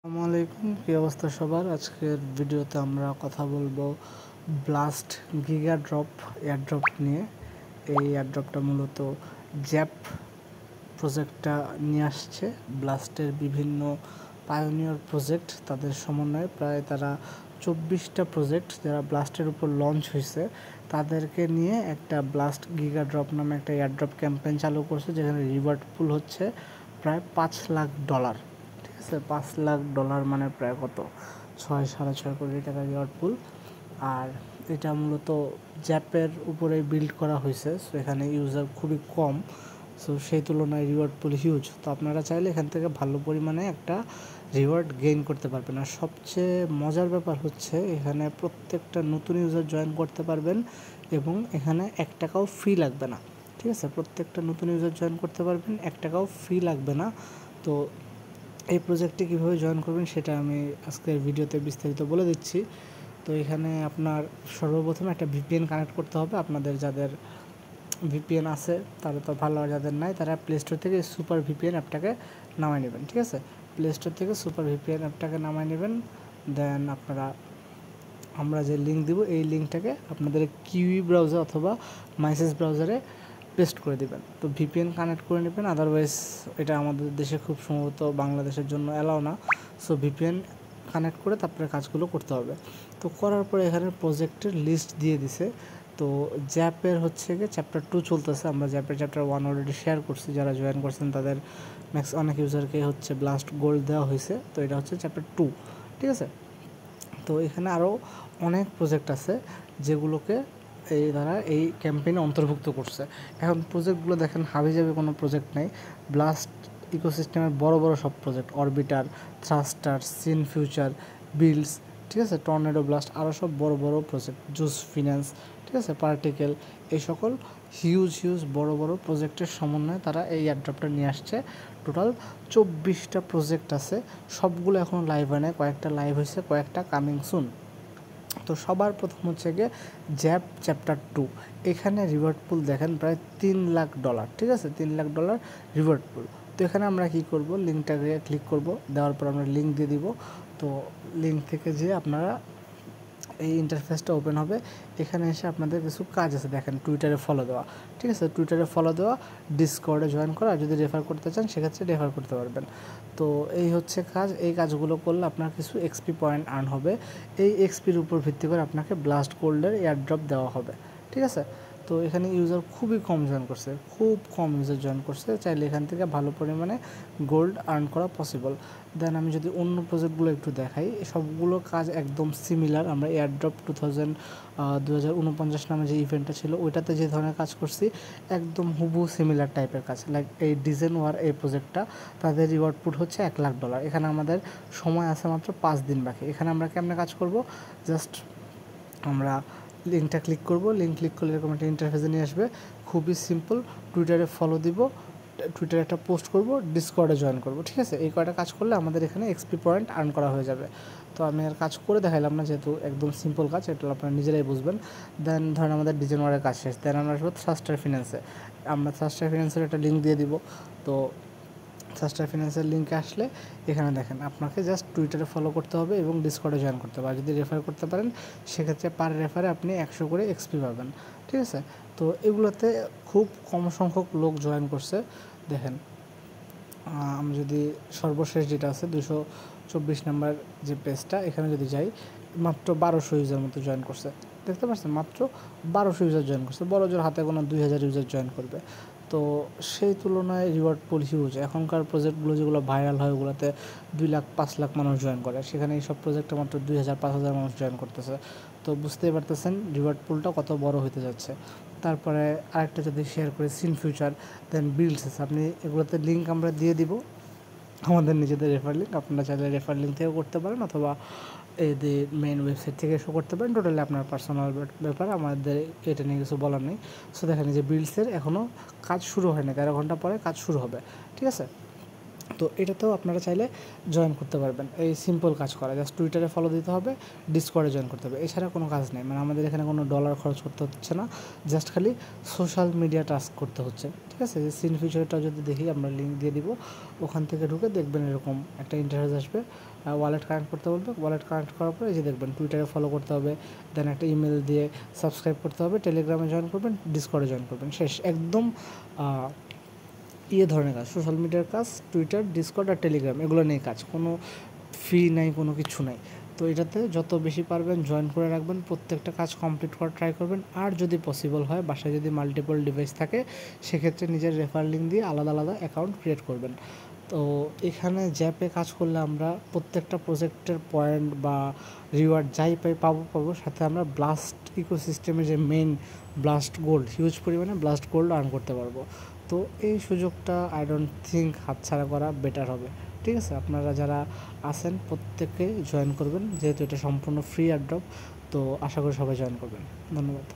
আসসালামু আলাইকুম, কী অবস্থা সবার। আজকের ভিডিওতে আমরা কথা বলবো ব্লাস্ট গিগা ড্রপ এয়ারড্রপ নিয়ে। এই এয়ারড্রপটা মূলত জ্যাপ প্রজেক্টটা নিয়ে আসছে। ব্লাস্টের বিভিন্ন পায়োনিয়র প্রজেক্ট তাদের সমন্বয়ে প্রায় তারা 24টা প্রজেক্ট যারা ব্লাস্টের উপর লঞ্চ হয়েছে তাদেরকে নিয়ে একটা ব্লাস্ট গিগা ড্রপ নামে একটা এয়ারড্রপ ক্যাম্পেইন চালু করছে, যেখানে রিওয়ার্ড পুল হচ্ছে প্রায় $5 লাখ। ঠিক আছে, $5 লাখ মানে প্রায় কত, 6-6.5 কোটি টাকা রিওয়ার্ড পুল। আর এটা মূলত জ্যাপের উপরে বিল্ড করা হয়েছে, সো এখানে ইউজার খুবই কম, সো সেই তুলনায় রিওয়ার্ড পুল হিউজ। তো আপনারা চাইলে এখান থেকে ভালো পরিমাণে একটা রিওয়ার্ড গেইন করতে পারবেন। আর সবচেয়ে মজার ব্যাপার হচ্ছে এখানে প্রত্যেকটা নতুন ইউজার জয়েন করতে পারবেন এবং এখানে $1 ফি লাগবে না। ঠিক আছে, প্রত্যেকটা নতুন ইউজার জয়েন করতে পারবেন, $1 ফি লাগবে না। তো এই প্রজেক্টে কীভাবে জয়েন করবেন সেটা আমি আজকের ভিডিওতে বিস্তারিত বলে দিচ্ছি। তো এখানে আপনার সর্বপ্রথমে একটা ভিপিএন কানেক্ট করতে হবে। আপনাদের যাদের ভিপিএন আছে তারা তো ভালো, আর যাদের নাই তারা প্লে স্টোর থেকে সুপার ভিপিএন অ্যাপটাকে নামায় নেবেন। ঠিক আছে, প্লে স্টোর থেকে সুপার ভিপিএন অ্যাপটাকে নামায় নেবেন। দেন আমরা যে লিঙ্ক দিব এই লিঙ্কটাকে আপনাদের কিউই ব্রাউজার অথবা মাইসেস ব্রাউজারে পেস্ট করে দেবেন। তো ভিপিএন কানেক্ট করে নেবেন, আদারওয়াইজ এটা আমাদের দেশে খুব সম্ভবত বাংলাদেশের জন্য অ্যালাউ না। সো ভিপিএন কানেক্ট করে তারপরে কাজগুলো করতে হবে। তো করার পরে এখানে প্রজেক্টের লিস্ট দিয়ে দিছে। তো জ্যাপের হচ্ছে গিয়ে চ্যাপ্টার 2 চলতেছে। আমরা জ্যাপের চ্যাপ্টার 1 অলরেডি শেয়ার করছি, যারা জয়েন করছেন তাদের অনেক ইউজারকে হচ্ছে ব্লাস্ট গোল্ড দেওয়া হয়েছে। তো এটা হচ্ছে চ্যাপ্টার 2। ঠিক আছে, তো এখানে আরও অনেক প্রজেক্ট আছে যেগুলোকে তারা এই ক্যাম্পেইনে অন্তর্ভুক্ত করছে। এখন প্রজেক্টগুলো দেখেন, হাবিজাবি কোনো প্রজেক্ট নেই। ব্লাস্ট ইকোসিস্টেমের বড় বড় সব project, orbiter, thruster, sin future, builds, ঠিক আছে, টর্নেডো ব্লাস্ট, আরও সব বড় বড় প্রজেক্ট, জুস ফিন্যান্স, ঠিক আছে, পার্টিকেল, এই সকল হিউজ বড় বড় প্রজেক্টের সমন্বয়ে তারা এই এয়ারড্রপটা নিয়ে আসছে। টোটাল 24টা প্রজেক্ট আছে, সবগুলো এখনও লাইভ হয় না, কয়েকটা লাইভ হয়েছে, কয়েকটা কামিং সুন। তো সবার প্রথম হচ্ছে গিয়ে জ্যাপ চ্যাপ্টার 2। এখানে রিওয়ার্ড পুল দেখেন প্রায় $3 লাখ। ঠিক আছে, $3 লাখ রিওয়ার্ড পুল। তো এখানে আমরা কি করব, লিঙ্কটাকে ক্লিক করব, দেওয়ার পর আমরা লিঙ্ক দিয়ে দিব। তো লিঙ্ক থেকে যে আপনারা এই ইন্টারফেসটা ওপেন হবে। এখানে এসে আপনাদের কিছু কাজ আছে, দেখেন টুইটারে ফলো দেওয়া। ঠিক আছে, টুইটারে ফলো দেওয়া, ডিসকর্ডে জয়েন করা, আর যদি রেফার করতে চান সেক্ষেত্রে রেফার করতে পারবেন। তো এই হচ্ছে কাজ। এই কাজগুলো করলে আপনার কিছু এক্সপি পয়েন্ট আর্ন হবে। এই এক্সপির উপর ভিত্তি করে আপনাকে ব্লাস্ট গোল্ডের এয়ারড্রপ দেওয়া হবে। ঠিক আছে, তো এখানে ইউজার খুবই কম জয়েন করছে, খুব কম ইউজার জয়েন করছে। চাইলে এখান থেকে ভালো পরিমাণে গোল্ড আর্ন করা পসিবল। দেন আমি যদি অন্য প্রজেক্টগুলো একটু দেখাই, সবগুলো কাজ একদম সিমিলার। আমরা এয়ারড্রপ 2049 নামে যে ইভেন্টটা ছিল ওইটাতে যে ধরনের কাজ করছি একদম হুবহু সিমিলার টাইপের কাজ। লাইক এই ডিজাইন ওয়ার এই প্রজেক্টটা, তাদের রিওয়ার্ড পুট হচ্ছে $1 লাখ। এখানে আমাদের সময় আছে মাত্র 5 দিন বাকি। এখানে আমরা কেমনে কাজ করব, জাস্ট আমরা লিঙ্কটা ক্লিক করব। লিঙ্ক ক্লিক করলে এরকম একটা ইন্টারফেসে নিয়ে আসবে, খুবই সিম্পল। টুইটারে ফলো দিব, টুইটারে একটা পোস্ট করব, ডিসকর্ডে জয়েন করব। ঠিক আছে, এই কয়টা কাজ করলে আমাদের এখানে এক্সপি পয়েন্ট আর্ন করা হয়ে যাবে। তো আমি আর কাজ করে দেখাইলাম না, যেহেতু একদম সিম্পল কাজ, এটা আপনারা নিজেরাই বুঝবেন। দেন ধরেন আমাদের ডিজাইন ওয়ারের কাজ শেষ, দেন আমরা আসবো থ্রাস্টার ফিন্যান্সে। আমরা থ্রাস্টার ফিন্যান্সের একটা লিঙ্ক দিয়ে দিব। তো থ্রাস্টার ফিন্যান্সের লিঙ্কে আসলে এখানে দেখেন আপনাকে জাস্ট টুইটারে ফলো করতে হবে এবং ডিসকর্ডে জয়েন করতে হবে। আর যদি রেফার করতে পারেন সেক্ষেত্রে পার রেফারে আপনি 100 করে এক্সপি পাবেন। ঠিক আছে, তো এগুলোতে খুব কম সংখ্যক লোক জয়েন করছে। দেখেন আমি যদি সর্বশেষ যেটা আছে 224 নাম্বার যে পেজটা, এখানে যদি যাই, মাত্র 1200 ইউজার মতো জয়েন করছে। দেখতে পাচ্ছেন, মাত্র 1200 ইউজার জয়েন করছে। বড় জোর হাতে কোনো 2000 ইউজার জয়েন করবে। তো সেই তুলনায় রিওয়ার্ড পুল হিউজ। এখনকার প্রজেক্টগুলো যেগুলো ভাইরাল হয় ওগুলোতে 2 লাখ 5 লাখ মানুষ জয়েন করে, সেখানে এইসব প্রজেক্টে মাত্র 2000-5000 মানুষ জয়েন করতেছে। তো বুঝতেই পারতেছেন রিওয়ার্ড পুলটা কত বড় হতে যাচ্ছে। তারপরে আরেকটা যদি শেয়ার করি, সিন ফিউচার, দেন বিল্ডস, আপনি এগুলোতে লিঙ্ক আমরা দিয়ে দিব, আমাদের নিজেদের রেফার লিঙ্ক। আপনারা চাইলে রেফার লিঙ্ক থেকেও করতে পারেন অথবা এদের মেইন ওয়েবসাইট থেকে শো করতে পারেন। টোটালি আপনার পার্সোনাল ব্যাপার, আমাদের এটা নিয়ে কিছু বলার নেই। সো দেখেন যে বিল্ডসের এখনও কাজ শুরু হয়নি, 13 ঘন্টা পরে কাজ শুরু হবে। ঠিক আছে, তো এটাতেও আপনারা চাইলে জয়েন করতে পারবেন। এই সিম্পল কাজ করা, জাস্ট টুইটারে ফলো দিতে হবে, ডিসকর্ডে জয়েন করতে হবে, এছাড়া কোনো কাজ নেই। মানে আমাদের এখানে কোনো ডলার খরচ করতে হচ্ছে না, জাস্ট খালি সোশ্যাল মিডিয়া টাস্ক করতে হচ্ছে, ঠিক আছে। সিন ফিচারটা যদি দেখি, আমরা লিঙ্ক দিয়ে দিব, ওখান থেকে ঢুকে দেখবেন এরকম একটা ইন্টারফেস আসবে, ওয়ালেট কানেক্ট করতে বলবে, ওয়ালেট কানেক্ট করার পরে এই যে দেখবেন টুইটারে ফলো করতে হবে, দেন একটা ইমেল দিয়ে সাবস্ক্রাইব করতে হবে, টেলিগ্রামে জয়েন করবেন, ডিসকর্ডে জয়েন করবেন, শেষ। একদম ধরনের কাজ, সোশ্যাল মিডিয়ার কাজ, টুইটার, ডিসকর্ড আর টেলিগ্রাম, এগুলো নিয়ে কাজ, কোনো ফি নাই, কোনো কিছু নাই। তো এটাতে যত বেশি পারবেন জয়েন করে রাখবেন, প্রত্যেকটা কাজ কমপ্লিট করার ট্রাই করবেন। আর যদি পসিবল হয়, বাসায় যদি মাল্টিপল ডিভাইস থাকে, সেক্ষেত্রে নিজের রেফার লিঙ্ক দিয়ে আলাদা আলাদা অ্যাকাউন্ট ক্রিয়েট করবেন। তো এখানে জ্যাপে কাজ করলে আমরা প্রত্যেকটা প্রজেক্টের পয়েন্ট বা রিওয়ার্ড যাই পাবো, সাথে আমরা ব্লাস্ট ইকোসিস্টেমের যে মেইন ব্লাস্ট গোল্ড, হিউজ পরিমাণে ব্লাস্ট গোল্ড আর্ন করতে পারবো। তো এই সুযোগটা আই ডোন্ট থিঙ্ক হাতছাড়া করা বেটার হবে, ঠিক আছে। আপনারা যারা আছেন প্রত্যেকে জয়েন করবেন, যেহেতু এটা সম্পূর্ণ ফ্রি এয়ারড্রপ, তো আশা করি সবাই জয়েন করবেন। ধন্যবাদ।